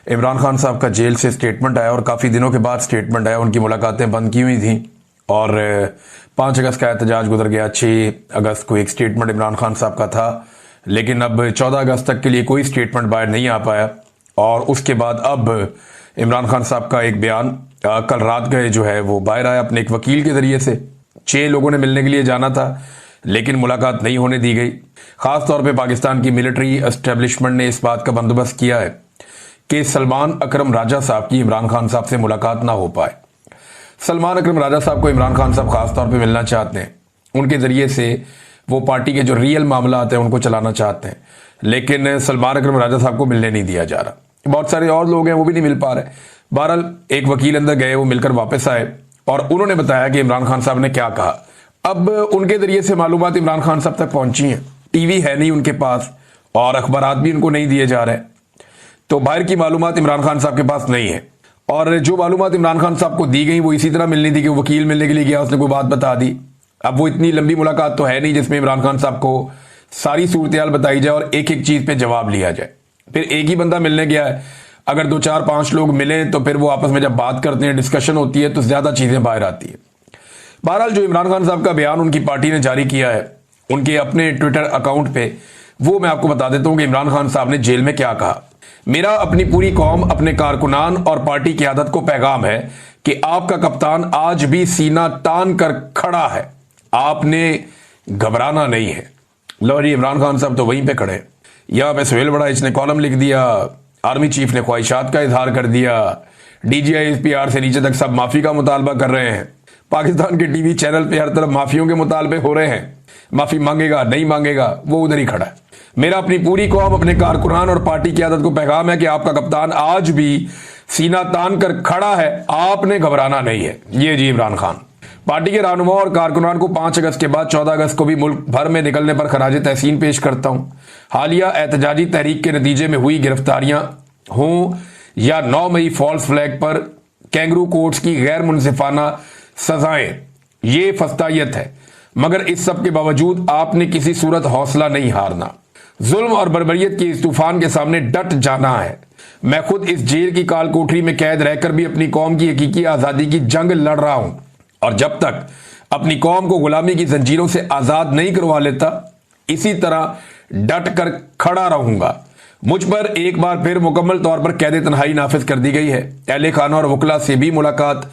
इमरान खान साहब का जेल से स्टेटमेंट आया और काफ़ी दिनों के बाद स्टेटमेंट आया। उनकी मुलाकातें बंद की हुई थी और 5 अगस्त का एहतजाज गुजर गया। 6 अगस्त को एक स्टेटमेंट इमरान खान साहब का था, लेकिन अब 14 अगस्त तक के लिए कोई स्टेटमेंट बाहर नहीं आ पाया। और उसके बाद अब इमरान खान साहब का एक बयान कल रात गए जो है वो बाहर आया अपने एक वकील के जरिए से। 6 लोगों ने मिलने के लिए जाना था, लेकिन मुलाकात नहीं होने दी गई। खास तौर पे पाकिस्तान की मिलिट्री एस्टेब्लिशमेंट ने इस बात का बंदोबस्त किया है कि सलमान अकरम राजा साहब की इमरान खान साहब से मुलाकात ना हो पाए। सलमान अकरम राजा साहब को इमरान खान साहब खास तौर पे मिलना चाहते हैं, उनके जरिए से वो पार्टी के जो रियल मामला आते हैं उनको चलाना चाहते हैं, लेकिन सलमान अकरम राजा साहब को मिलने नहीं दिया जा रहा। बहुत सारे और लोग हैं वो भी नहीं मिल पा रहे। बहरहाल एक वकील अंदर गए, वो मिलकर वापस आए और उन्होंने बताया कि इमरान खान साहब ने क्या कहा। अब उनके जरिए से मालूमात इमरान खान साहब तक पहुंची हैं। टीवी है नहीं उनके पास और अखबारात भी उनको नहीं दिए जा रहे, तो बाहर की मालूमात इमरान खान साहब के पास नहीं है। और जो मालूमात इमरान खान साहब को दी गई वो इसी तरह मिलनी थी कि वो वकील मिलने के लिए गया, उसने कोई बात बता दी। अब वो इतनी लंबी मुलाकात तो है नहीं जिसमें इमरान खान साहब को सारी सूरत बताई जाए और एक एक चीज पे जवाब लिया जाए। फिर एक ही बंदा मिलने गया है, अगर 2 4 5 लोग मिले तो फिर वो आपस में जब बात करते हैं, डिस्कशन होती है, तो ज्यादा चीजें बाहर आती है। बहरहाल जो इमरान खान साहब का बयान उनकी पार्टी ने जारी किया है उनके अपने ट्विटर अकाउंट पे, वो मैं आपको बता देता हूं कि इमरान खान साहब ने जेल में क्या कहा। मेरा अपनी पूरी कौम, अपने कारकुनान और पार्टी क़यादत को पैगाम है कि आपका कप्तान आज भी सीना तान कर खड़ा है, आपने घबराना नहीं है। लो जी, इमरान खान साहब तो वहीं पे खड़े। यहां पे सुहेल बड़ा इसने कॉलम लिख दिया, आर्मी चीफ ने ख्वाहिशात का इजहार कर दिया, डीजीआई एसपीआर से नीचे तक सब माफी का मुतालबा कर रहे हैं। पाकिस्तान के टीवी चैनल पे हर तरफ माफियों के मुतालबे हो रहे हैं, माफी मांगेगा नहीं मांगेगा वो उधर ही खड़ा है। मेरा अपनी पूरी कौम, अपने कारकुनान और पार्टी की आदत को पैगाम है कि आपका कप्तान आज भी सीना तान कर खड़ा है, आपने घबराना नहीं है। ये जी इमरान खान। पार्टी के रहनुमा और कारकुनान को 5 अगस्त के बाद 14 अगस्त को भी मुल्क भर में निकलने पर खराज तहसीन पेश करता हूं। हालिया एहतजाजी तहरीक के नतीजे में हुई गिरफ्तारियां हों या 9 मई फॉल्स फ्लैग पर कैंगरू कोर्ट्स की गैर मुनसिफाना सजाएं, ये फस्तायत है। मगर इस सब के बावजूद आपने किसी सूरत हौसला नहीं हारना। जुल्म और बर्बरियत के इस तूफान के सामने डट जाना है। मैं खुद इस जेल की काल कोठरी में कैद रहकर भी अपनी कौम की हकीकी आजादी की जंग लड़ रहा हूं, और जब तक अपनी कौम को गुलामी की जंजीरों से आजाद नहीं करवा लेता, इसी तरह डट कर खड़ा रहूंगा। मुझ पर एक बार फिर मुकम्मल तौर पर कैद तन्हाई नाफिज कर दी गई है। अहले खाना और वकला से भी मुलाकात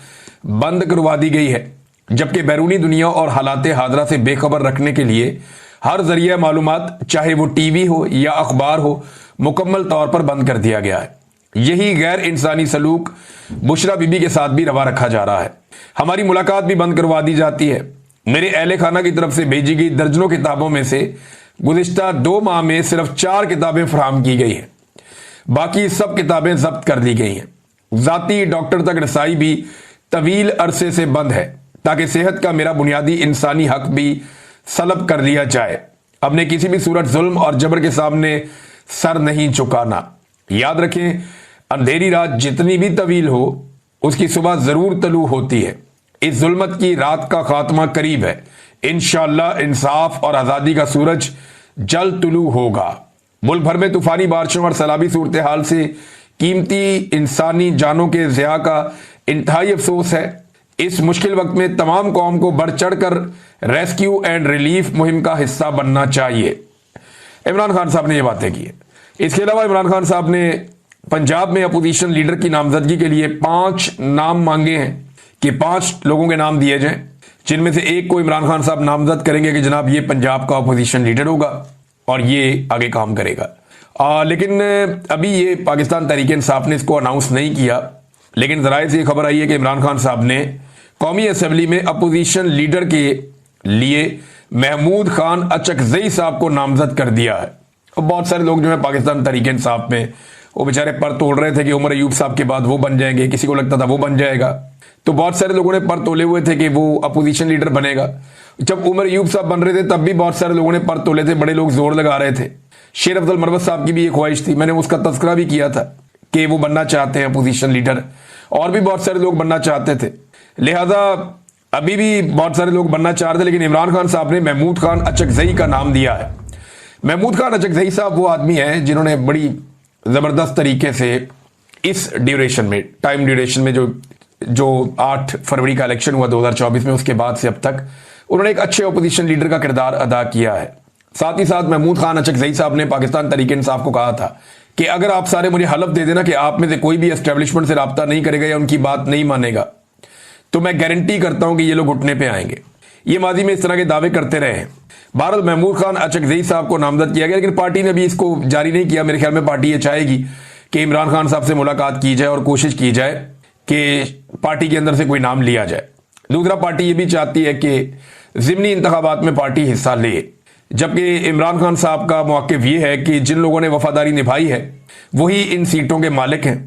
बंद करवा दी गई है, जबकि बैरूनी दुनिया और हालात हाजरा से बेखबर रखने के लिए हर जरिया मालूमात, चाहे वो टीवी हो या अखबार हो, मुकम्मल तौर पर बंद कर दिया गया है। यही गैर इंसानी सलूक बुशरा बीबी के साथ भी रवा रखा जा रहा है। हमारी मुलाकात भी बंद करवा दी जाती है। मेरे अहले खाना की तरफ से भेजी गई दर्जनों किताबों में से गुज़िश्ता 2 माह में सिर्फ 4 किताबें फराहम की गई हैं, बाकी सब किताबें जब्त कर ली गई हैं। जाती डॉक्टर तक रसाई भी तवील अरसे से बंद है, ताकि सेहत का मेरा बुनियादी इंसानी हक भी सलब कर लिया जाए। हमने किसी भी सूरत जुल्म और जबर के सामने सर नहीं झुकाना। याद रखें, अंधेरी रात जितनी भी तवील हो, उसकी सुबह जरूर तलू होती है। इस जुल्मत की रात का खात्मा करीब है। इंशाअल्लाह इंसाफ और आजादी का सूरज जल्द तुलू होगा। मुल्क भर में तूफानी बारिशों और सैलाबी सूरत हाल से कीमती इंसानी जानों के ज़िया का इंतहाई अफसोस है। इस मुश्किल वक्त में तमाम कौम को बढ़ चढ़ कर रेस्क्यू एंड रिलीफ मुहिम का हिस्सा बनना चाहिए। इमरान खान साहब ने ये बातें की है। इसके अलावा इमरान खान साहब ने पंजाब में अपोजिशन लीडर की नामजदगी के लिए 5 नाम मांगे हैं कि 5 लोगों के नाम दिए जाएं, जिनमें से एक को इमरान खान साहब नामजद करेंगे कि जनाब ये पंजाब का अपोजिशन लीडर होगा और ये आगे काम करेगा। लेकिन अभी ये पाकिस्तान तहरीक इंसाफ ने इसको अनाउंस नहीं किया, लेकिन जराए से खबर आई है कि इमरान खान साहब ने कौमी असम्बली में अपोजिशन लीडर के लिए महमूद खान अचकजई साहब को नामजद कर दिया है। और बहुत सारे लोग जो है पाकिस्तान तहरीक इंसाफ में वो बेचारे पर तोड़ रहे थे कि उमर अयूब साहब के बाद वो बन जाएंगे, किसी को लगता था वो बन जाएगा, तो बहुत सारे लोगों ने पर तोले हुए थे कि वो अपोजिशन लीडर बनेगा। जब उमर अयूब साहब बन रहे थे तब भी बहुत सारे लोगों ने पर तोले थे, बड़े लोग जोर लगा रहे थे। शेर अफजल मरवत साहब की भी एक ख्वाहिश थी, मैंने उसका तस्करा भी किया था कि वो बनना चाहते हैं अपोजिशन लीडर, और भी बहुत सारे लोग बनना चाहते थे। लिहाजा अभी भी बहुत सारे लोग बनना चाह रहे थे, लेकिन इमरान खान साहब ने महमूद खान अचकजई का नाम दिया है। महमूद खान अचकजई साहब वो आदमी हैं जिन्होंने बड़ी जबरदस्त तरीके से इस ड्यूरेशन में, टाइम ड्यूरेशन में, जो 8 फरवरी का इलेक्शन हुआ 2024 में, उसके बाद से अब तक उन्होंने एक अच्छे ओपोजिशन लीडर का किरदार अदा किया है। साथ ही साथ महमूद खान अचकजई साहब ने पाकिस्तान तहरीक इंसाफ को कहा था कि अगर आप सारे मुझे हलफ दे देना कि आप में से कोई भी एस्टेब्लिशमेंट से राब्ता नहीं करेगा या उनकी बात नहीं मानेगा, तो मैं गारंटी करता हूं कि ये लोग घुटने पे आएंगे। ये माजी में इस तरह के दावे करते रहे हैं। बहरहाल महमूद खान अचकजई साहब को नामजद किया गया, लेकिन पार्टी ने भी इसको जारी नहीं किया। मेरे ख्याल में पार्टी ये चाहेगी कि इमरान खान साहब से मुलाकात की जाए और कोशिश की जाए कि पार्टी के अंदर से कोई नाम लिया जाए। दूसरा, पार्टी ये भी चाहती है कि ज़िमनी इंतखाबात में पार्टी हिस्सा ले, जबकि इमरान खान साहब का मौक़िफ़ ये है कि जिन लोगों ने वफादारी निभाई है वही इन सीटों के मालिक हैं।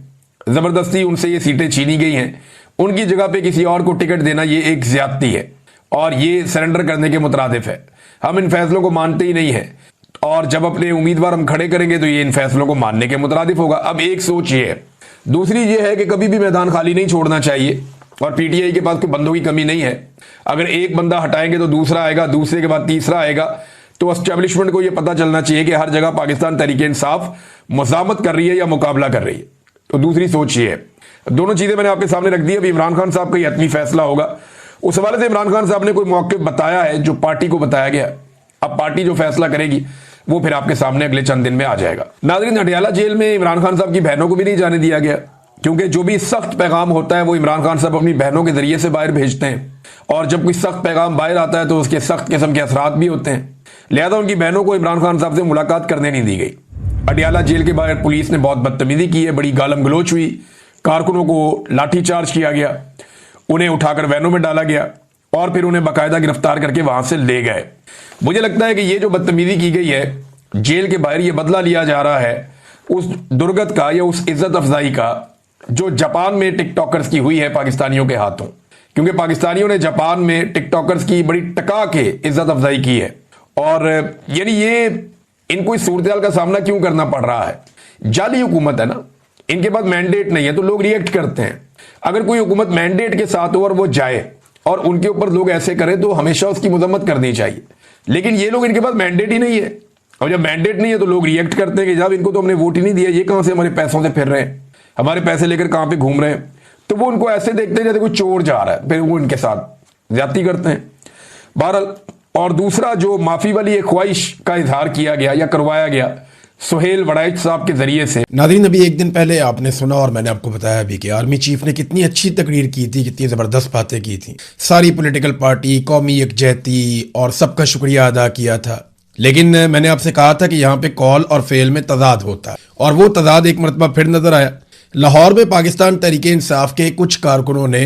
ज़बरदस्ती उनसे ये सीटें छीनी गई हैं, उनकी जगह पे किसी और को टिकट देना ये एक ज़्यादती है और ये सरेंडर करने के मुतरादिफ है। हम इन फैसलों को मानते ही नहीं है और जब अपने उम्मीदवार हम खड़े करेंगे तो ये इन फैसलों को मानने के मुतरादिफ होगा। अब एक सोच ये है। दूसरी ये है कि कभी भी मैदान खाली नहीं छोड़ना चाहिए और पीटीआई के पास कोई बंदों की कमी नहीं है। अगर एक बंदा हटाएंगे तो दूसरा आएगा, दूसरे के बाद तीसरा आएगा। तो एस्टेब्लिशमेंट को यह पता चलना चाहिए कि हर जगह पाकिस्तान तहरीक इंसाफ मुज़ामत कर रही है या मुकाबला कर रही है। तो दूसरी सोच ये है। दोनों चीजें मैंने आपके सामने रख दी। अभी इमरान खान साहब का ये हतमी फैसला होगा। उस हवाले से इमरान खान साहब ने कोई मौक़िफ़ बताया है जो पार्टी को बताया गया। अब पार्टी जो फैसला करेगी वो फिर आपके सामने अगले चंद दिन में आ जाएगा। नाज़रीन, हटियाला जेल में इमरान खान साहब की बहनों को भी नहीं जाने दिया गया, क्योंकि जो भी सख्त पैगाम होता है वो इमरान खान साहब अपनी बहनों के जरिए से बाहर भेजते हैं और जब कोई सख्त पैगाम बाहर आता है तो उसके सख्त किस्म के असरात भी होते हैं। लिहाजा उनकी बहनों को इमरान खान साहब से मुलाकात करने नहीं दी गई। हटियाला जेल के बाहर पुलिस ने बहुत बदतमीजी की है, बड़ी गालम गलोच हुई, कारकुनों को लाठीचार्ज किया गया, उन्हें उठाकर वैनों में डाला गया और फिर उन्हें बाकायदा गिरफ्तार करके वहां से ले गए। मुझे लगता है कि ये जो बदतमीजी की गई है जेल के बाहर, ये बदला लिया जा रहा है उस दुर्गत का या उस इज्जत अफजाई का जो जापान में टिकटॉकर्स की हुई है पाकिस्तानियों के हाथों। क्योंकि पाकिस्तानियों ने जापान में टिकटॉकर्स की बड़ी टका के इज्जत अफजाई की है और यानी ये इनको इस सूरत का सामना क्यों करना पड़ रहा है? जाली हुकूमत है ना, इनके पास मैंडेट नहीं है तो लोग रिएक्ट करते हैं। अगर कोई हुकूमत मैंडेट के साथ हो और वो जाए और उनके ऊपर लोग ऐसे करें तो हमेशा उसकी मजम्मत करनी चाहिए। लेकिन ये लोग, इनके पास मैंडेट ही नहीं है और जब मैंडेट नहीं है तो लोग रिएक्ट करते हैं कि जब इनको तो हमने वोट ही नहीं दिया, ये कहां से हमारे पैसों से फिर रहे हैं, हमारे पैसे लेकर कहां पे घूम रहे हैं। तो वो उनको ऐसे देखते हैं जैसे कोई चोर जा रहा है, फिर वो इनके साथ ज्यादती करते हैं। बहरहाल, और दूसरा जो माफी वाली एक ख्वाहिश का इजहार किया गया या करवाया गया सुहेल वड़ाइच साहब के जरिए से। नाज़रीन, अभी एक दिन पहले आपने सुना और मैंने आपको बताया भी कि आर्मी चीफ ने कितनी अच्छी तकरीर की थी, कितनी ज़बरदस्त बातें की थी, सारी पॉलिटिकल पार्टी, कौमी यकजहती और सबका शुक्रिया अदा किया था। लेकिन मैंने आपसे कहा था कि यहाँ पे कॉल और फेल में तजाद होता है और वो तजाद एक मरतबा फिर नजर आया। लाहौर में पाकिस्तान तहरीक इंसाफ के कुछ कारकुनों ने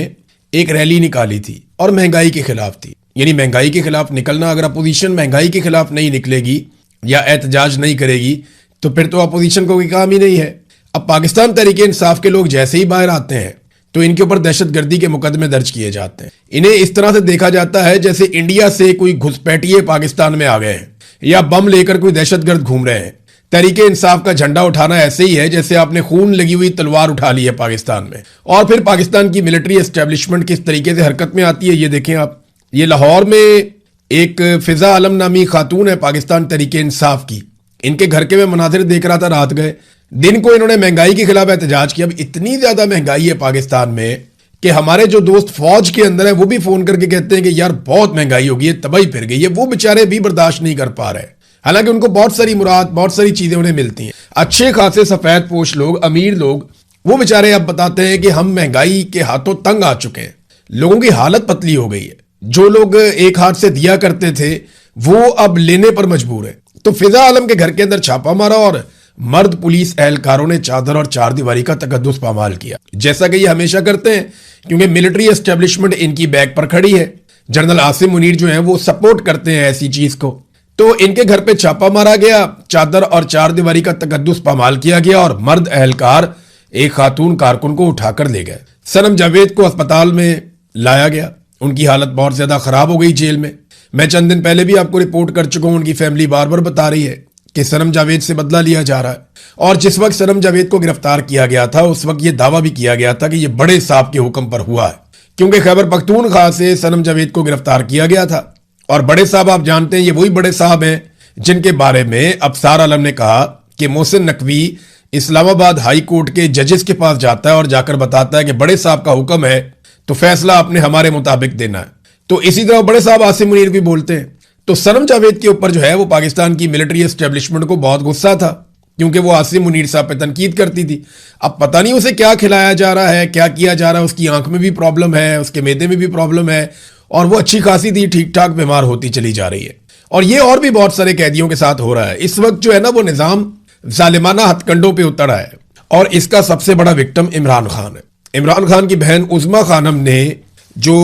एक रैली निकाली थी और महंगाई के खिलाफ थी। यानी महंगाई के खिलाफ निकलना, अगर अपोजिशन महंगाई के खिलाफ नहीं निकलेगी या एहतजाज नहीं करेगी तो फिर तो अपोजिशन को कोई काम ही नहीं है। अब पाकिस्तान तहरीक इंसाफ के लोग जैसे ही बाहर आते हैं तो इनके ऊपर दहशतगर्दी के मुकदमे दर्ज किए जाते हैं। इन्हें इस तरह से देखा जाता है जैसे इंडिया से कोई घुसपैठिए पाकिस्तान में आ गए हैं या बम लेकर कोई दहशतगर्द घूम रहे हैं। तहरीक इंसाफ का झंडा उठाना ऐसे ही है जैसे आपने खून लगी हुई तलवार उठा ली है पाकिस्तान में। और फिर पाकिस्तान की मिलिट्री एस्टेब्लिशमेंट किस तरीके से हरकत में आती है ये देखें आप। ये लाहौर में एक फिजा आलम नामी खातून है पाकिस्तान तहरीक इंसाफ की, इनके घर के मैं मनाजिर देख रहा था रात गए। दिन को इन्होंने महंगाई के खिलाफ एहतजाज किया। अब इतनी ज्यादा महंगाई है पाकिस्तान में कि हमारे जो दोस्त फौज के अंदर है वो भी फोन करके कहते हैं कि यार बहुत महंगाई हो गई है, तबाही फिर गई है। वो बेचारे भी बर्दाश्त नहीं कर पा रहे, हालांकि उनको बहुत सारी मुराद, बहुत सारी चीजें उन्हें मिलती हैं। अच्छे खासे सफेद पोश लोग, अमीर लोग, वो बेचारे अब बताते हैं कि हम महंगाई के हाथों तंग आ चुके हैं, लोगों की हालत पतली हो गई है। जो लोग एक हाथ से दिया करते थे वो अब लेने पर मजबूर है। तो फिजा आलम के घर के अंदर छापा मारा और मर्द पुलिस एहलकारों ने चादर और चारदीवारी का तकद्दुस पामाल किया, जैसा कि ये हमेशा करते हैं, क्योंकि मिलिट्री एस्टेब्लिशमेंट इनकी बैक पर खड़ी है। जनरल आसिम मुनीर जो है वो सपोर्ट करते हैं ऐसी चीज को। तो इनके घर पे छापा मारा गया, चादर और चारदीवारी का तकद्दुस पामाल किया गया और मर्द एहलकार एक खातून कारकुन को उठाकर ले गए। सनम जावेद को अस्पताल में लाया गया, उनकी हालत बहुत ज्यादा खराब हो गई जेल में। मैं चंद दिन पहले भी आपको रिपोर्ट कर चुका हूं, उनकी फैमिली बार बार बता रही है कि सनम जावेद से बदला लिया जा रहा है। और जिस वक्त सनम जावेद को गिरफ्तार किया गया था उस वक्त यह दावा भी किया गया था कि यह बड़े साहब के हुक्म पर हुआ है, क्योंकि खैबर पख्तूनख्वा से सनम जावेद को गिरफ्तार किया गया था। और बड़े साहब आप जानते हैं, ये वही बड़े साहब हैं जिनके बारे में अफसार आलम ने कहा कि मोहसिन नकवी इस्लामाबाद हाई कोर्ट के जजेस के पास जाता है और जाकर बताता है कि बड़े साहब का हुक्म है तो फैसला आपने हमारे मुताबिक देना है। तो इसी तरह बड़े साहब आसिम मुनीर भी बोलते हैं। तो सनम जावेद के ऊपर जो है वो पाकिस्तान की मिलिट्री एस्टेब्लिशमेंट को बहुत गुस्सा था, क्योंकि वो आसिम मुनीर साहब पे तनकीद करती थी। अब पता नहीं उसे क्या खिलाया जा रहा है, क्या किया जा रहा है, उसकी आंख में भी प्रॉब्लम है, उसके मैदे में भी प्रॉब्लम है, और वो अच्छी खासी थी, ठीक ठाक बीमार होती चली जा रही है। और ये और भी बहुत सारे कैदियों के साथ हो रहा है। इस वक्त जो है ना वो निजाम जालिमाना हथकंडों पे उतर है, और इसका सबसे बड़ा विक्टिम इमरान खान है। इमरान खान की बहन उज़मा खानम ने जो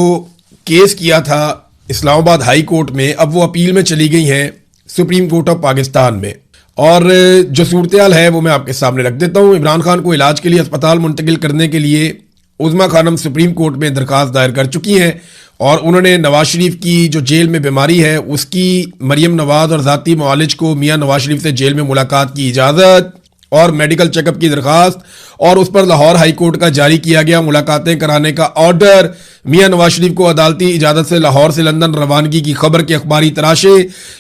केस किया था इस्लामाबाद हाई कोर्ट में, अब वो अपील में चली गई हैं सुप्रीम कोर्ट ऑफ पाकिस्तान में। और जो सूरत है वो मैं आपके सामने रख देता हूँ। इमरान खान को इलाज के लिए अस्पताल मुंतकिल करने के लिए उज़मा खानम सुप्रीम कोर्ट में दरखास्त दायर कर चुकी हैं, और उन्होंने नवाज शरीफ की जो जेल में बीमारी है उसकी मरियम नवाज और ज़ाती मुआलिज को मियां नवाज शरीफ से जेल में मुलाकात की इजाज़त और मेडिकल चेकअप की दरखास्त, और उस पर लाहौर हाई कोर्ट का जारी किया गया मुलाकातें कराने का ऑर्डर, मियां नवाज शरीफ को अदालती इजाज़त से लाहौर से लंदन रवानगी की खबर के अखबारी तराशे,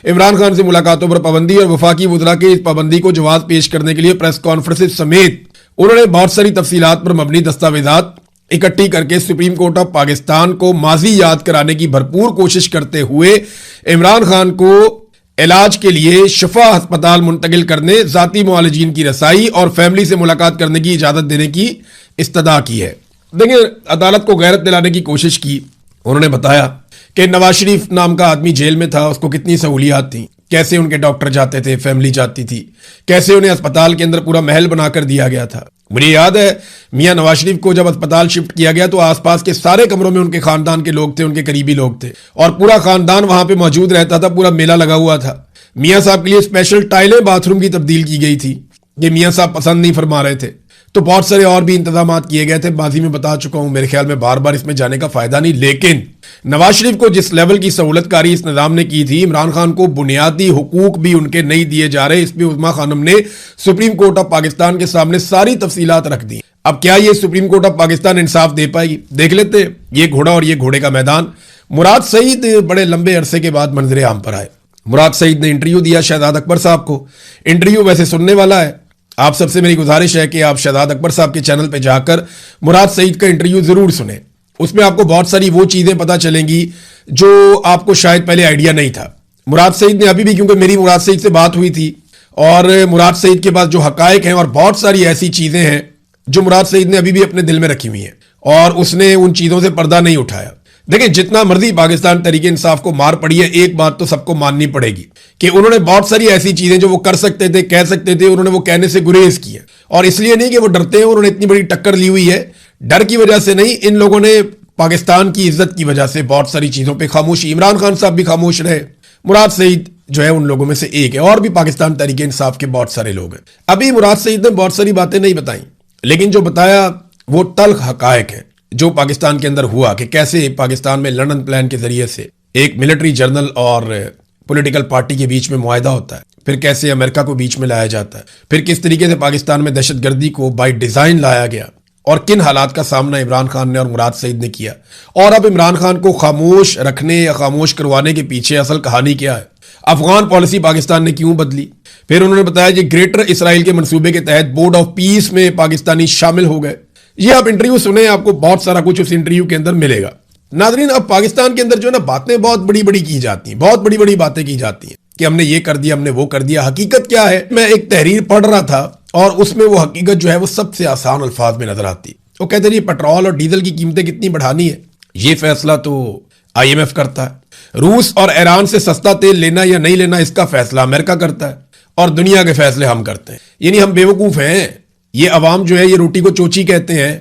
इमरान खान से मुलाकातों पर पाबंदी और वफाकी वज़रा की इस पाबंदी को जवाब पेश करने के लिए प्रेस कॉन्फ्रेंस समेत उन्होंने बहुत सारी तफसीलात पर मबनी दस्तावेजात इकट्ठी करके सुप्रीम कोर्ट ऑफ पाकिस्तान को माजी याद कराने की भरपूर कोशिश करते हुए इमरान खान को इलाज के लिए शफा अस्पताल मुंतकिल करने, जाती मुआलिजीन की रसाई और फैमिली से मुलाकात करने की इजाजत देने की इस्तदा की है। देखिए, अदालत को गैरत दिलाने की कोशिश की। उन्होंने बताया कि नवाज शरीफ नाम का आदमी जेल में था, उसको कितनी सहूलियात थी, कैसे उनके डॉक्टर जाते थे, फैमिली जाती थी, कैसे उन्हें अस्पताल के अंदर पूरा महल बनाकर दिया गया था। मुझे याद है मियां नवाज शरीफ को जब अस्पताल शिफ्ट किया गया तो आसपास के सारे कमरों में उनके खानदान के लोग थे, उनके करीबी लोग थे, और पूरा खानदान वहां पे मौजूद रहता था, पूरा मेला लगा हुआ था। मियां साहब के लिए स्पेशल टाइलें बाथरूम की तब्दील की गई थी, ये मियां साहब पसंद नहीं फरमा रहे थे। तो बहुत सारे और भी इंतजाम किए गए थे, माजी में बता चुका हूं, मेरे ख्याल में बार बार इसमें जाने का फायदा नहीं। लेकिन नवाज शरीफ को जिस लेवल की सहूलतकारी इस निजाम ने की थी, इमरान खान को बुनियादी हुकूक भी उनके नहीं दिए जा रहे। इस पर उज़मा खानम ने सुप्रीम कोर्ट ऑफ पाकिस्तान के सामने सारी तफसीलात रख दी। अब क्या ये सुप्रीम कोर्ट ऑफ पाकिस्तान इंसाफ दे पाएगी? देख लेते, ये घोड़ा और ये घोड़े का मैदान। मुराद सईद बड़े लंबे अरसे के बाद मंजरे आम पर आए। मुराद सईद ने इंटरव्यू दिया शहजाद अकबर साहब को। इंटरव्यू वैसे सुनने वाला है, आप सबसे मेरी गुजारिश है कि आप शहजाद अकबर साहब के चैनल पे जाकर मुराद सईद का इंटरव्यू जरूर सुने। उसमें आपको बहुत सारी वो चीजें पता चलेंगी जो आपको शायद पहले आइडिया नहीं था। मुराद सईद ने अभी भी, क्योंकि मेरी मुराद सईद से बात हुई थी, और मुराद सईद के पास जो हकायक हैं और बहुत सारी ऐसी चीजें हैं जो मुराद सईद ने अभी भी अपने दिल में रखी हुई हैं, और उसने उन चीजों से पर्दा नहीं उठाया। देखिए, जितना मर्जी पाकिस्तान तहरीके इंसाफ को मार पड़ी है, एक बात तो सबको माननी पड़ेगी कि उन्होंने बहुत सारी ऐसी चीजें जो वो कर सकते थे, कह सकते थे, उन्होंने वो कहने से गुरेज किया। और इसलिए नहीं कि वो डरते हैं, उन्होंने इतनी बड़ी टक्कर ली हुई है, डर की वजह से नहीं, इन लोगों ने पाकिस्तान की इज्जत की वजह से बहुत सारी चीजों पर खामोशी। इमरान खान साहब भी खामोश रहे, मुराद सईद जो है उन लोगों में से एक है, और भी पाकिस्तान तहरीके इंसाफ के बहुत सारे लोग हैं। अभी मुराद सईद ने बहुत सारी बातें नहीं बताई, लेकिन जो बताया वो तल्ख हकायक है जो पाकिस्तान के अंदर हुआ, कि कैसे पाकिस्तान में लंदन प्लान के जरिए से एक मिलिट्री जर्नल और पॉलिटिकल पार्टी के बीच में मुआहदा होता है, फिर कैसे अमेरिका को बीच में लाया जाता है, फिर किस तरीके से पाकिस्तान में दहशतगर्दी को बाय डिजाइन लाया गया, और किन हालात का सामना इमरान खान ने और मुराद सईद ने किया। और अब इमरान खान को खामोश रखने या खामोश करवाने के पीछे असल कहानी क्या है, अफगान पॉलिसी पाकिस्तान ने क्यों बदली। फिर उन्होंने बताया कि ग्रेटर इसराइल के मंसूबे के तहत बोर्ड ऑफ पीस में पाकिस्तानी शामिल हो गए। ये आप इंटरव्यू सुने, आपको बहुत सारा कुछ उस इंटरव्यू के अंदर मिलेगा। नाजरीन, अब पाकिस्तान के अंदर जो है ना बातें बहुत बड़ी बड़ी की जाती हैं, बहुत बड़ी बड़ी बातें की जाती हैं कि हमने ये कर दिया, हमने वो कर दिया। हकीकत क्या है? मैं एक तहरीर पढ़ रहा था और उसमें वो हकीकत जो है वो सबसे आसान अल्फाज में नजर आती। वो कहते हैं पेट्रोल और डीजल की कीमतें कितनी बढ़ानी है, ये फैसला तो IMF करता है। रूस और ईरान से सस्ता तेल लेना या नहीं लेना, इसका फैसला अमेरिका करता है, और दुनिया के फैसले हम करते हैं। यानी हम बेवकूफ हैं। ये अवाम जो है ये रोटी को चोची कहते हैं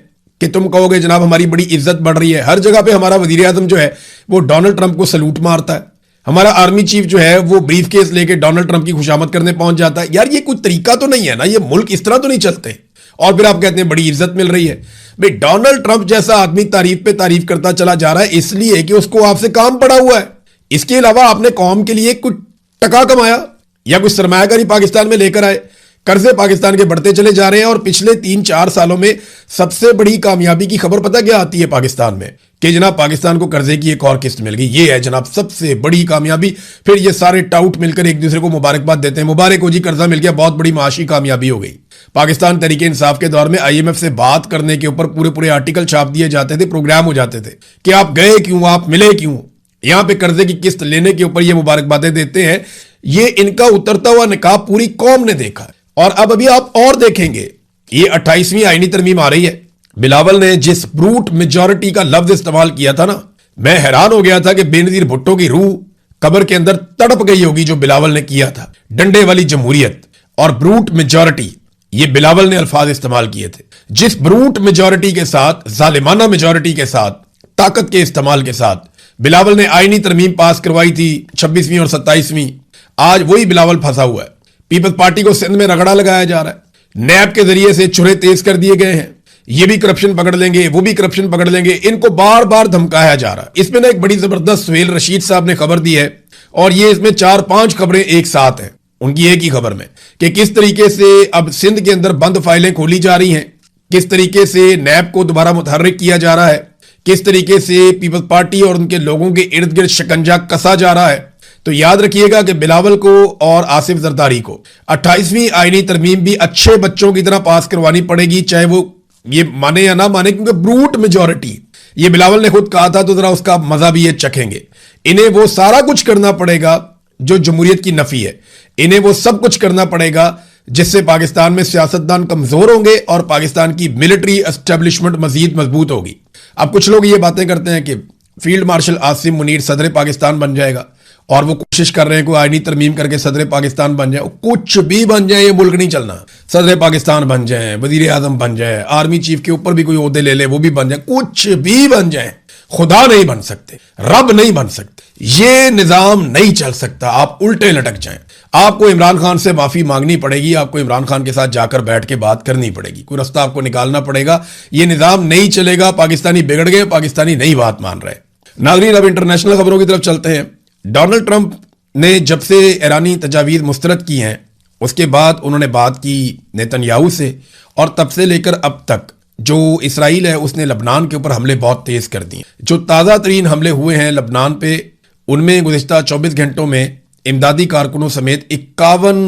कि तुम कहोगे जनाब हमारी बड़ी इज्जत बढ़ रही है। हर जगह पे हमारा वजीर आजम जो है वो डोनाल्ड ट्रंप को सलूट मारता है। हमारा आर्मी चीफ जो है वो ब्रीफ केस लेके डोनाल्ड ट्रंप की खुशामद करने पहुंच जाता है। यार ये कोई तरीका तो नहीं है ना, ये मुल्क इस तरह तो नहीं चलते। और फिर आप कहते हैं बड़ी इज्जत मिल रही है। भाई डोनाल्ड ट्रंप जैसा आदमी तारीफ पे तारीफ करता चला जा रहा है इसलिए कि उसको आपसे काम पड़ा हुआ है। इसके अलावा आपने कौम के लिए कुछ टका कमाया या कुछ सरमायाकारी पाकिस्तान में लेकर आए। कर्जे पाकिस्तान के बढ़ते चले जा रहे हैं, और पिछले 3-4 सालों में सबसे बड़ी कामयाबी की खबर पता क्या आती है पाकिस्तान में, कि जनाब पाकिस्तान को कर्जे की एक और किस्त मिल गई। ये है जनाब सबसे बड़ी कामयाबी। फिर ये सारे टाउट मिलकर एक दूसरे को मुबारकबाद देते हैं, मुबारक हो जी कर्जा मिल गया, बहुत बड़ी माशी कामयाबी हो गई। पाकिस्तान तरीके इंसाफ के दौर में IMF से बात करने के ऊपर पूरे पूरे आर्टिकल छाप दिए जाते थे, प्रोग्राम हो जाते थे कि आप गए क्यों, आप मिले क्यों। यहां पे कर्जे की किस्त लेने के ऊपर ये मुबारकबादें देते हैं। ये इनका उतरता हुआ निकाब पूरी कौम ने देखा। और अब अभी आप और देखेंगे, ये 28वीं आईनी तरमीम आ रही है। बिलावल ने जिस ब्रूट मेजॉरिटी का लफ्ज इस्तेमाल किया था ना, मैं हैरान हो गया था कि बेनजीर भुट्टो की रूह कब्र के अंदर तड़प गई होगी जो बिलावल ने किया था। डंडे वाली जमहूरियत और ब्रूट मेजॉरिटी, ये बिलावल ने अल्फाज इस्तेमाल किए थे। जिस ब्रूट मेजॉरिटी के साथ, जालिमाना मेजॉरिटी के साथ, ताकत के इस्तेमाल के साथ बिलावल ने आईनी तरमीम पास करवाई थी 26वीं और 27वीं, आज वही बिलावल फंसा हुआ है। पीपल्स पार्टी को सिंध में रगड़ा लगाया जा रहा है, नैब के जरिए से चुरे तेज कर दिए गए हैं। ये भी करप्शन पकड़ लेंगे, वो भी करप्शन पकड़ लेंगे, इनको बार बार धमकाया जा रहा है। इसमें ना एक बड़ी जबरदस्त सुहेल रशीद साहब ने खबर दी है, और ये इसमें 4-5 खबरें एक साथ हैं उनकी एक ही खबर में, कि किस तरीके से अब सिंध के अंदर बंद फाइलें खोली जा रही हैं, किस तरीके से नैब को दोबारा मुतहर्रिक किया जा रहा है, किस तरीके से पीपल्स पार्टी और उनके लोगों के इर्द गिर्द शिकंजा कसा जा रहा है। तो याद रखिएगा कि बिलावल को और आसिफ जरदारी को 28वीं आईनी तरमीम भी अच्छे बच्चों की तरह पास करवानी पड़ेगी, चाहे वो ये माने या ना माने, क्योंकि ब्रूट मेजॉरिटी, ये बिलावल ने खुद कहा था, तो जरा उसका मजा भी ये चखेंगे। इन्हें वो सारा कुछ करना पड़ेगा जो जमहूरियत की नफी है, इन्हें वो सब कुछ करना पड़ेगा जिससे पाकिस्तान में सियासतदान कमजोर होंगे और पाकिस्तान की मिलिट्री एस्टेब्लिशमेंट मजीद मजबूत होगी। अब कुछ लोग ये बातें करते हैं कि फील्ड मार्शल आसिम मुनीर सदर पाकिस्तान बन जाएगा, और वो कोशिश कर रहे हैं कि आईनी तरमीम करके सदर पाकिस्तान बन जाए। कुछ भी बन जाए, ये मुल्क नहीं चलना। सदर पाकिस्तान बन जाए, वजीर आजम बन जाए, आर्मी चीफ के ऊपर भी कोई ओहदे ले ले, वो भी बन जाए, कुछ भी बन जाए, खुदा नहीं बन सकते, रब नहीं बन सकते, ये निजाम नहीं चल सकता। आप उल्टे लटक जाएं। आपको इमरान खान से माफी मांगनी पड़ेगी, आपको इमरान खान के साथ जाकर बैठ के बात करनी पड़ेगी, कोई रास्ता आपको निकालना पड़ेगा। ये निजाम नहीं चलेगा। पाकिस्तानी बिगड़ गए, पाकिस्तानी नहीं बात मान रहे। नाज़रीन, अब इंटरनेशनल खबरों की तरफ चलते हैं। डोनाल्ड ट्रंप ने जब से ईरानी तजावीज़ मुस्तरद की हैं, उसके बाद उन्होंने बात की नेतन्याहू से, और तब से लेकर अब तक जो इसराइल है उसने लबनान के ऊपर हमले बहुत तेज कर दिए। जो ताज़ा तरीन हमले हुए हैं लबनान पे, उनमें गुज़िश्ता 24 घंटों में इमदादी कारकुनों समेत 51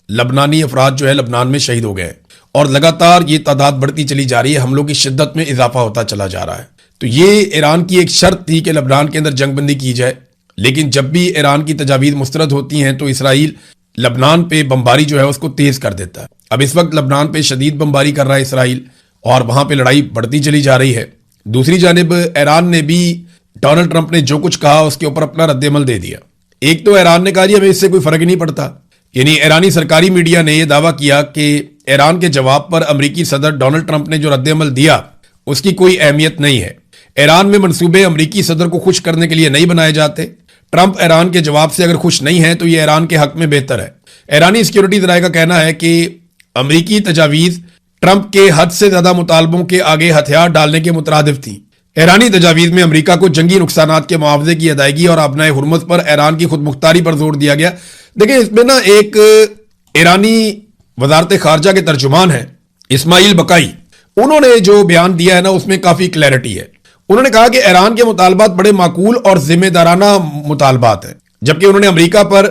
लबनानी अफराद जो है लबनान में शहीद हो गए, और लगातार ये तादाद बढ़ती चली जा रही है। हमलों की शिद्दत में इजाफा होता चला जा रहा है। तो ये ईरान की एक शर्त थी कि लबनान के अंदर जंगबंदी की जाए, लेकिन जब भी ईरान की तजावीज़ मुस्तरद होती हैं तो इसराइल लबनान पे बमबारी जो है उसको तेज कर देता है। अब इस वक्त लबनान पे शदीद बमबारी कर रहा है इसराइल, और वहां पे लड़ाई बढ़ती चली जा रही है। दूसरी जानिब ईरान ने भी डोनाल्ड ट्रंप ने जो कुछ कहा उसके ऊपर अपना रद्देमल दे दिया। एक तो ईरान ने कहा जी हमें इससे कोई फर्क ही नहीं पड़ता, यानी ईरानी सरकारी मीडिया ने यह दावा किया कि ईरान के जवाब पर अमरीकी सदर डोनाल्ड ट्रंप ने जो रद्देमल दिया उसकी कोई अहमियत नहीं है। ईरान में मंसूबे अमरीकी सदर को खुश करने के लिए नहीं बनाए जाते। ट्रंप ईरान के जवाब से अगर खुश नहीं है तो यह ईरान के हक में बेहतर है। ईरानी सिक्योरिटी जराये का कहना है कि अमरीकी तजावीज़ ट्रंप के हद से ज्यादा मुतालबों के आगे हथियार डालने के मुतरादिफ थी। ईरानी तजावीज़ में अमरीका को जंगी नुकसानात के मुआवजे की अदायगी और आबनाए हुर्मत पर ईरान की खुद मुख्तारी पर जोर दिया गया। देखिए, इसमें ना एक ईरानी वजारत खारजा के तर्जुमान है इस्माइल बकाई, उन्होंने जो बयान दिया है ना उसमें काफी क्लैरिटी है। उन्होंने कहा कि ईरान के मुतालबात बड़े माकूल और जिम्मेदाराना मुतालबात हैं, जबकि उन्होंने अमरीका पर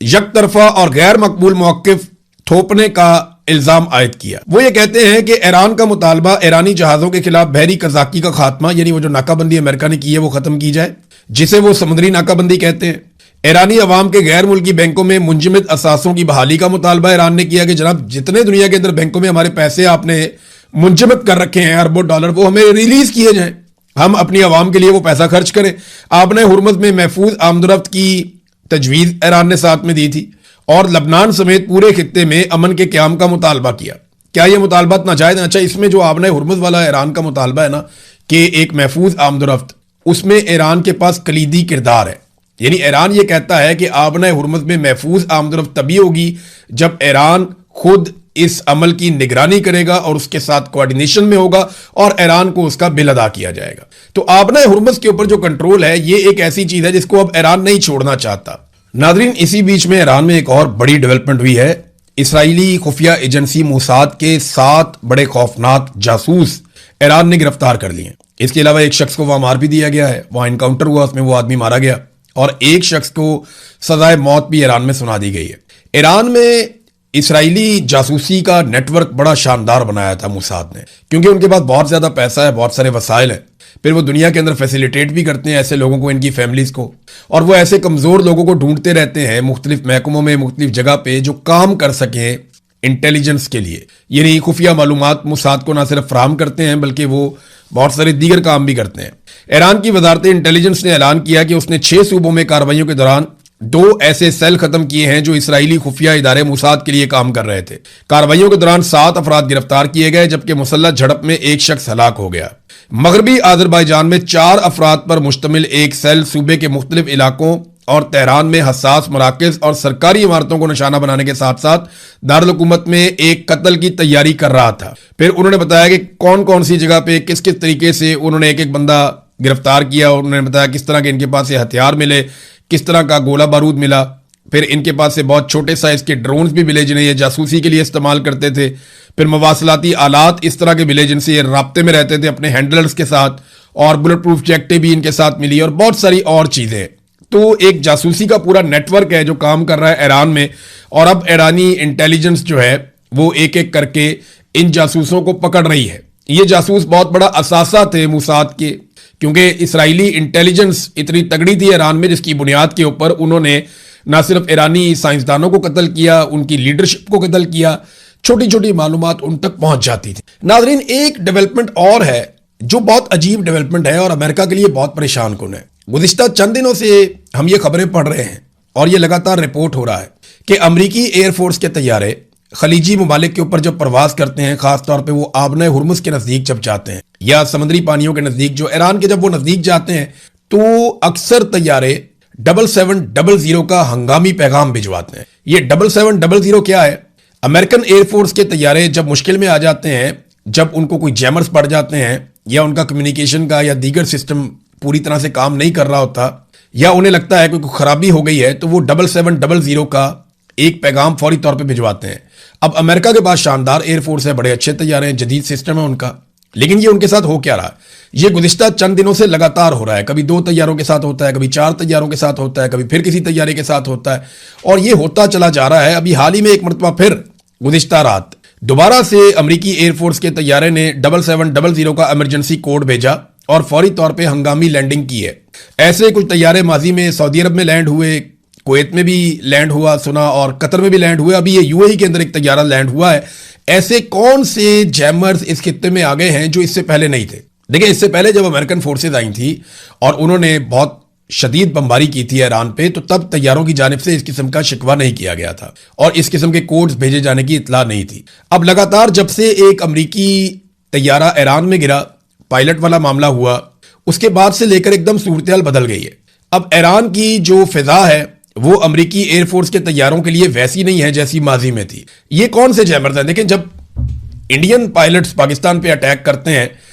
यकतरफा और गैर मकबूल मौक़िफ़ थोपने का इल्जाम आयद किया। वो ये कहते हैं कि ईरान का मुतालबा ईरानी जहाजों के खिलाफ बहरी कज़ाकी का खात्मा, यानी वो जो नाकाबंदी अमेरिका ने की है वो खत्म की जाए, जिसे वो समुद्री नाकाबंदी कहते हैं। ईरानी अवाम के गैर मुल्की बैंकों में मुंजमद असासों की बहाली का मुतालबा ईरान ने किया कि जनाब जितने दुनिया के अंदर बैंकों में हमारे पैसे आपने मुंजमद कर रखे हैं अरबों डॉलर, वो हमें रिलीज किए जाएं, हम अपनी अवाम के लिए वो पैसा खर्च करें। आपने हुर्मत में महफूज आमदरफ्त की तजवीज़ ईरान ने साथ में दी थी, और लबनान समेत पूरे खित्ते में अमन के क़याम का मुतालबा किया। क्या ये मुतालबात नाजायज? अच्छा, इसमें जो आपने हुर्मत वाला ईरान का मुतालबा है ना कि एक महफूज आमदरफ्त, उसमें ईरान के पास कलीदी किरदार है। यानी ईरान ये कहता है कि आपने हुर्मत में महफूज आमदरफ्त तभी होगी जब ईरान खुद इस अमल की निगरानी करेगा और उसके साथ कोऑर्डिनेशन में होगा और ईरान को उसका बिल अदा किया जाएगा। तो आपने हुर्मत के ऊपर जो कंट्रोल है ये एक ऐसी चीज है जिसको अब ईरान नहीं छोड़ना चाहता। नादरीन, इसी बीच में ईरान में एक और बड़ी डेवलपमेंट हुई है। इसराइली खुफिया एजेंसी मोसाद के 7 बड़े खौफनाक जासूस ईरान ने गिरफ्तार कर लिए। इसके अलावा एक शख्स को वहां मार भी दिया गया है, वहां इनकाउंटर हुआ, उसमें वो आदमी मारा गया, और एक शख्स को सजाए मौत भी ईरान में सुना दी गई है। ईरान में इसराइली जासूसी का नेटवर्क बड़ा शानदार बनाया था मोसाद ने, क्योंकि उनके पास बहुत ज्यादा पैसा है, बहुत सारे वसाइल हैं। फिर वो दुनिया के अंदर फैसिलिटेट भी करते हैं ऐसे लोगों को, इनकी फैमिलीज को, और वो ऐसे कमजोर लोगों को ढूंढते रहते हैं मुख्तलिफ महकमों में, मुख्तलिफ जगह पे, जो काम कर सके इंटेलिजेंस के लिए। यानी खुफिया मालूमात मोसाद को ना सिर्फ फराहम करते हैं, बल्कि वो बहुत सारे दीगर काम भी करते हैं। ईरान की वजारत इंटेलिजेंस ने ऐलान किया कि उसने 6 सूबों में कार्रवाइयों के दौरान 2 ऐसे सेल खत्म किए हैं जो इसराइली खुफिया इदारे मोसाद के लिए काम कर रहे थे। कार्रवाइयों के दौरान 7 अफराद गिरफ्तार किए गए, जबकि मुसल्लह झड़प में एक शख्स हलाक हो गया। मगरबी आजरबाईजान में 4 अफराद पर मुश्तमिल एक सेल सूबे के मुख्तलिफ इलाकों और तेहरान में हसास मराकज और सरकारी इमारतों को निशाना बनाने के साथ साथ दारुल हुकूमत में एक कत्ल की तैयारी कर रहा था। फिर उन्होंने बताया कि कौन कौन सी जगह पे किस किस तरीके से उन्होंने एक एक बंदा गिरफ्तार किया, और उन्होंने बताया किस तरह के इनके पास से हथियार मिले, किस तरह का गोला बारूद मिला। फिर इनके पास से बहुत छोटे साइज के ड्रोन्स भी मिले जिन्हें ये जासूसी के लिए इस्तेमाल करते थे। फिर मवासलाती आलात इस तरह के मिले जिनसे ये राब्ते में रहते थे अपने हैंडलर्स के साथ, और बुलेट प्रूफ जैकेटें भी इनके साथ मिली, और बहुत सारी और चीजें। तो एक जासूसी का पूरा नेटवर्क है जो काम कर रहा है ईरान में, और अब ईरानी इंटेलिजेंस जो है वो एक एक करके इन जासूसों को पकड़ रही है। ये जासूस बहुत बड़ा असासा थे मोसाद के, क्योंकि इसराइली इंटेलिजेंस इतनी तगड़ी थी ईरान में, जिसकी बुनियाद के ऊपर उन्होंने ना सिर्फ ईरानी साइंसदानों को कत्ल किया, उनकी लीडरशिप को कत्ल किया, छोटी छोटी मालूमात उन तक पहुंच जाती थी। नाजरीन, एक डेवलपमेंट और है जो बहुत अजीब डेवलपमेंट है और अमेरिका के लिए बहुत परेशान कुन है। गुज़िश्ता चंद दिनों से हम ये खबरें पढ़ रहे हैं और ये लगातार रिपोर्ट हो रहा है कि अमरीकी एयरफोर्स के तैयारे खलीजी ममालिक के ऊपर जब प्रवास करते हैं, खासतौर पे वो आबना हुर्मुज के नजदीक जब जाते हैं या समुद्री पानियों के नजदीक, जो ईरान के जब वो नजदीक जाते हैं तो अक्सर तैयारे 7700 का हंगामी पैगाम भिजवाते हैं। ये 7700 क्या है? अमेरिकन एयरफोर्स के तैयारे जब मुश्किल में आ जाते हैं, जब उनको कोई जैमर्स पड़ जाते हैं, या उनका कम्युनिकेशन का या दीगर सिस्टम पूरी तरह से काम नहीं कर रहा होता, या उन्हें लगता है कोई खराबी हो गई है, तो वो 7700 का एक पैगाम फौरी तौर पे भिजवाते हैं। अब अमेरिका के पास शानदार एयरफोर्स है, बड़े अच्छे तैयारे हैं, जदीद सिस्टम है उनका, लेकिन ये उनके साथ हो क्या रहा? ये गुज़िश्ता चंद दिनों से लगातार हो रहा है। कभी 2 तैयारों के साथ होता है, कभी 4 तैयारों के साथ होता है, कभी फिर किसी तैयारे के साथ होता है, और ये होता चला जा रहा है। अभी हाल ही में एक मरतबा फिर गुज़िश्ता रात दोबारा से अमरीकी एयरफोर्स के तैयारे ने 7700 का इमरजेंसी कोड भेजा और फौरी तौर पे हंगामी लैंडिंग की है। ऐसे कुछ तैयारे माजी में सऊदी अरब में लैंड हुए, कुवैत में भी लैंड हुआ सुना, और कतर में भी लैंड हुआ। अभी ये यूएई के अंदर एक तैयारा लैंड हुआ है। ऐसे कौन से जैमर्स इस खित्ते में आ गए हैं जो इससे पहले नहीं थे? देखिए, इससे पहले जब अमेरिकन फोर्सेज आई थी और उन्होंने बहुत शदीद बमबारी की थी ईरान पे, तो तब तैयारों की जानिब से इस किस्म का शिकवा नहीं किया गया था और इस किस्म के कोड्स भेजे जाने की इतला नहीं थी। अब लगातार जब से एक अमरीकी तैयारा ईरान में गिरा, पायलट वाला मामला हुआ, उसके बाद से लेकर एकदम सूरत बदल गई है। अब ईरान की जो फिजा है वो अमरीकी एयरफोर्स के तैयारों के लिए वैसी नहीं है जैसी माजी में थी। ये कौन से जैमर्स हैं? देखें, जब इंडियन पायलट्स पाकिस्तान पे अटैक करते हैं